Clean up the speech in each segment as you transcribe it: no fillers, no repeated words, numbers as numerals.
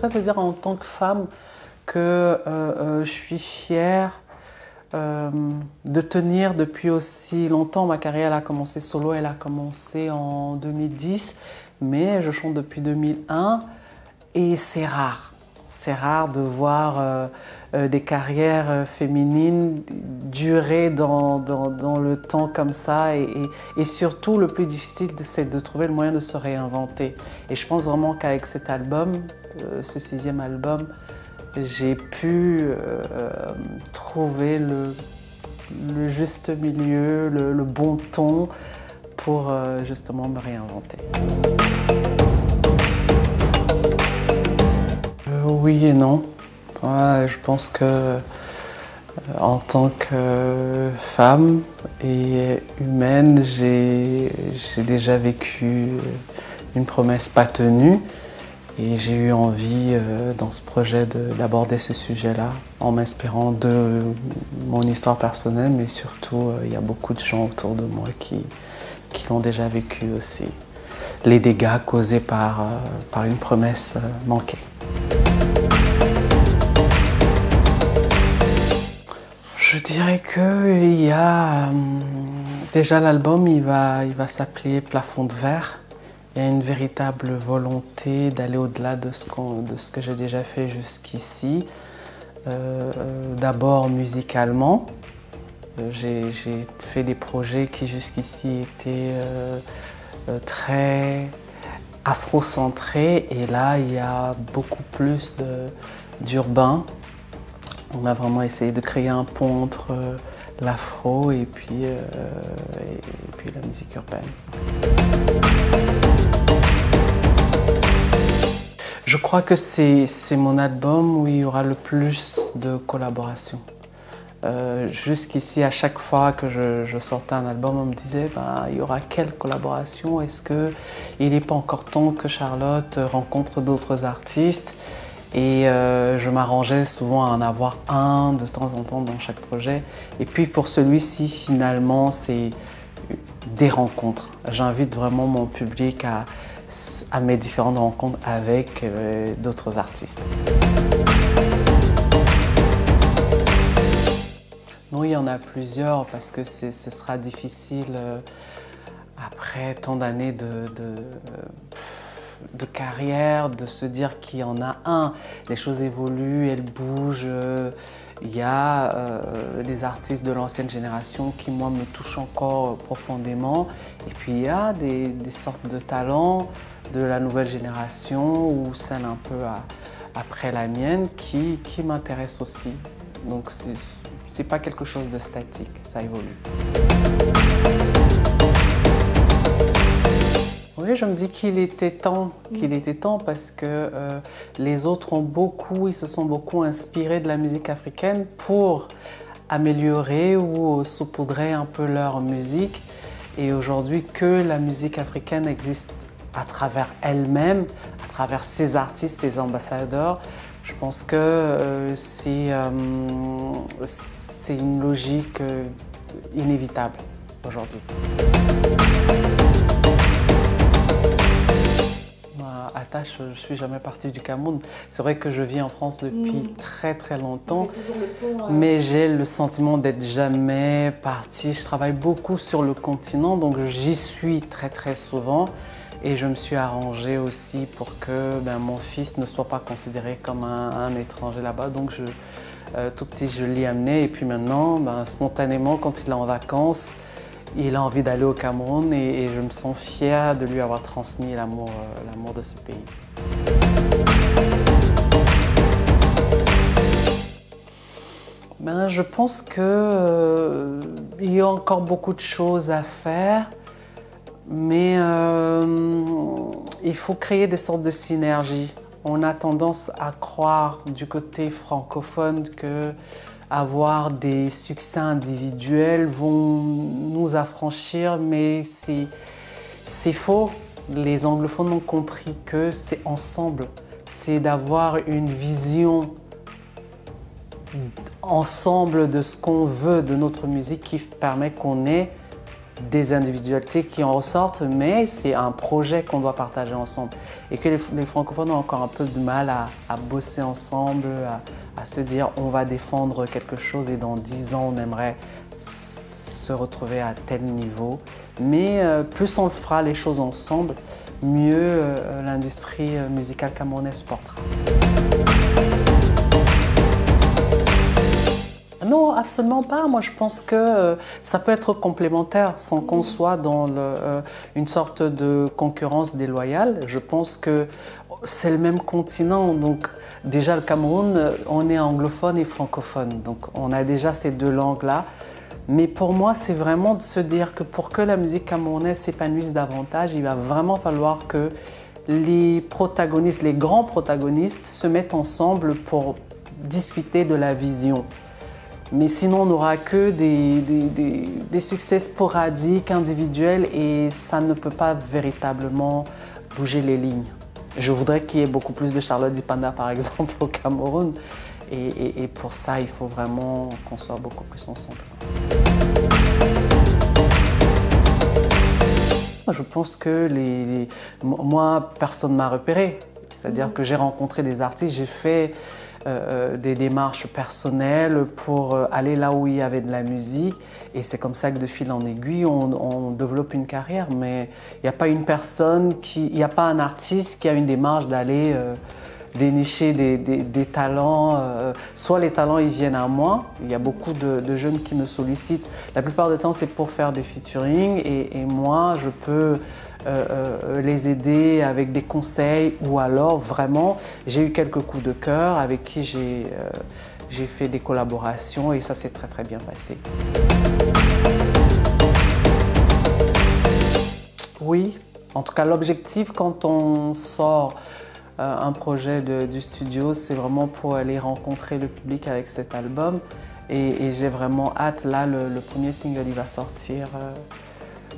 ça te dire en tant que femme que je suis fière de tenir depuis aussi longtemps. Ma carrière elle a commencé solo, elle a commencé en 2010, mais je chante depuis 2001 et c'est rare. C'est rare de voir des carrières féminines durer dans le temps comme ça et surtout le plus difficile c'est de trouver le moyen de se réinventer. Et je pense vraiment qu'avec cet album, ce 6e album, j'ai pu trouver le juste milieu, le bon ton pour justement me réinventer. Oui et non. Ouais, je pense que en tant que femme et humaine, j'ai déjà vécu une promesse pas tenue et j'ai eu envie dans ce projet d'aborder ce sujet-là en m'inspirant de mon histoire personnelle, mais surtout il y a beaucoup de gens autour de moi qui l'ont déjà vécu aussi. Les dégâts causés par une promesse manquée. Je dirais qu'il y a déjà l'album, il va s'appeler Plafond de verre. Il y a une véritable volonté d'aller au-delà de ce que j'ai déjà fait jusqu'ici. D'abord musicalement, j'ai fait des projets qui jusqu'ici étaient très afro-centrés et là il y a beaucoup plus d'urbain. On a vraiment essayé de créer un pont entre l'afro et puis la musique urbaine. Je crois que c'est mon album où il y aura le plus de collaborations. Jusqu'ici, à chaque fois que je sortais un album, on me disait il y aura quelle collaboration? Est-ce qu'il n'est pas encore temps que Charlotte rencontre d'autres artistes? Et je m'arrangeais souvent à en avoir un de temps en temps dans chaque projet. Et puis pour celui-ci, finalement, c'est des rencontres. J'invite vraiment mon public à mes différentes rencontres avec d'autres artistes. Non, il y en a plusieurs parce que ce sera difficile après tant d'années de carrière, de se dire qu'il y en a un. Les choses évoluent, elles bougent. Il y a les artistes de l'ancienne génération qui, moi, me touchent encore profondément. Et puis, il y a des sortes de talents de la nouvelle génération ou celle un peu après la mienne qui m'intéressent aussi. Donc, c'est pas quelque chose de statique, ça évolue. Oui, je me dis qu'il était temps parce que les autres ils se sont beaucoup inspirés de la musique africaine pour améliorer ou saupoudrer un peu leur musique. Et aujourd'hui, que la musique africaine existe à travers elle-même, à travers ses artistes, ses ambassadeurs, je pense que c'est une logique inévitable aujourd'hui. Attache, je ne suis jamais partie du Cameroun. C'est vrai que je vis en France depuis très longtemps, mais j'ai le sentiment d'être jamais partie. Je travaille beaucoup sur le continent, donc j'y suis très souvent. Et je me suis arrangée aussi pour que mon fils ne soit pas considéré comme un étranger là-bas. Donc tout petit, je l'y amené. Et puis maintenant, spontanément, quand il est en vacances, il a envie d'aller au Cameroun et je me sens fière de lui avoir transmis l'amour de ce pays. Je pense qu'il y a encore beaucoup de choses à faire, mais il faut créer des sortes de synergies. On a tendance à croire du côté francophone que avoir des succès individuels vont nous affranchir, mais c'est faux. Les anglophones ont compris que c'est ensemble, c'est d'avoir une vision ensemble de ce qu'on veut de notre musique qui permet qu'on ait des individualités qui en ressortent, mais c'est un projet qu'on doit partager ensemble. Et que les francophones ont encore un peu de mal à bosser ensemble, à se dire on va défendre quelque chose et dans 10 ans on aimerait se retrouver à tel niveau. Mais plus on fera les choses ensemble, mieux l'industrie musicale camerounaise portera. Non, absolument pas. Moi, je pense que ça peut être complémentaire sans qu'on soit dans une sorte de concurrence déloyale. Je pense que c'est le même continent. Donc, déjà, le Cameroun, on est anglophone et francophone. Donc, on a déjà ces deux langues-là. Mais pour moi, c'est vraiment de se dire que pour que la musique camerounaise s'épanouisse davantage, il va vraiment falloir que les protagonistes, les grands protagonistes, se mettent ensemble pour discuter de la vision. Mais sinon, on n'aura que des succès sporadiques, individuels, et ça ne peut pas véritablement bouger les lignes. Je voudrais qu'il y ait beaucoup plus de Charlotte Dipanda, par exemple, au Cameroun. Et pour ça, il faut vraiment qu'on soit beaucoup plus ensemble. Je pense que moi, personne ne m'a repéré. C'est-à-dire que j'ai rencontré des artistes, j'ai fait des démarches personnelles pour aller là où il y avait de la musique. Et c'est comme ça que de fil en aiguille, on développe une carrière. Mais il n'y a pas une personne, il n'y a pas un artiste qui a une démarche d'aller dénicher des talents. Soit les talents, ils viennent à moi. Il y a beaucoup de jeunes qui me sollicitent. La plupart du temps, c'est pour faire des featuring. Et moi, je peux les aider avec des conseils, ou alors vraiment, j'ai eu quelques coups de cœur avec qui j'ai fait des collaborations et ça s'est très très bien passé. Oui, en tout cas l'objectif quand on sort un projet du studio, c'est vraiment pour aller rencontrer le public avec cet album et j'ai vraiment hâte. Là, le premier single il va sortir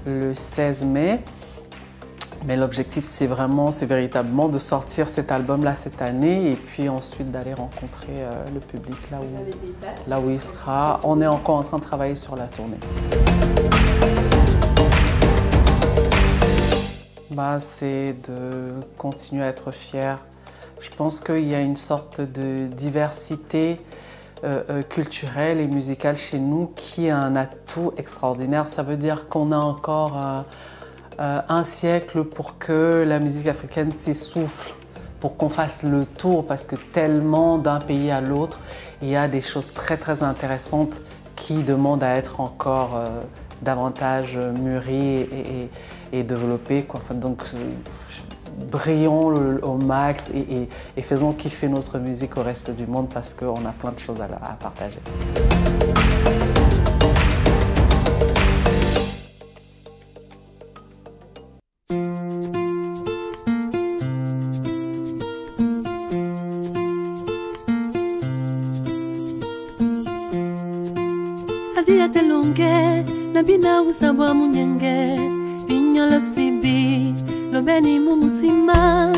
le 16 mai. Mais l'objectif, c'est véritablement de sortir cet album-là cette année et puis ensuite d'aller rencontrer le public là où il sera. On est encore en train de travailler sur la tournée. C'est de continuer à être fier. Je pense qu'il y a une sorte de diversité culturelle et musicale chez nous qui est un atout extraordinaire. Ça veut dire qu'on a encore un siècle pour que la musique africaine s'essouffle, pour qu'on fasse le tour, parce que tellement d'un pays à l'autre, il y a des choses très très intéressantes qui demandent à être encore davantage mûries et développées, quoi. Enfin, donc brillons au max et faisons kiffer notre musique au reste du monde parce qu'on a plein de choses à partager. Adia telonge, nabina usabwa munyenge, binyola sibi, lobeni mumusima,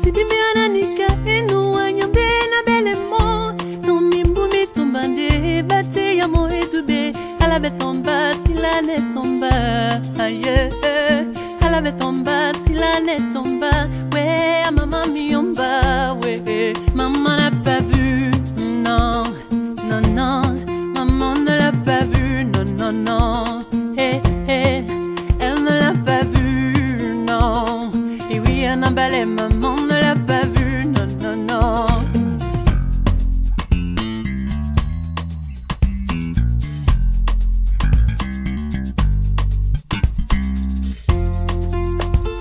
sidibi ananika enu wanyambe na belemo, tomimbu mitumbande, bate ya moe dube, alabe tomba sila ne tomba, aye, alabe tomba sila ne tomba, we a maman miomba, we, maman n'a pas vu, non, non, non. Maman ne l'a pas vu, non, non, non. Hey, hey, elle ne l'a pas vu, non. Et oui, un emballé, maman ne l'a pas vu, non, non, non.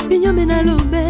Binyo mena lobe,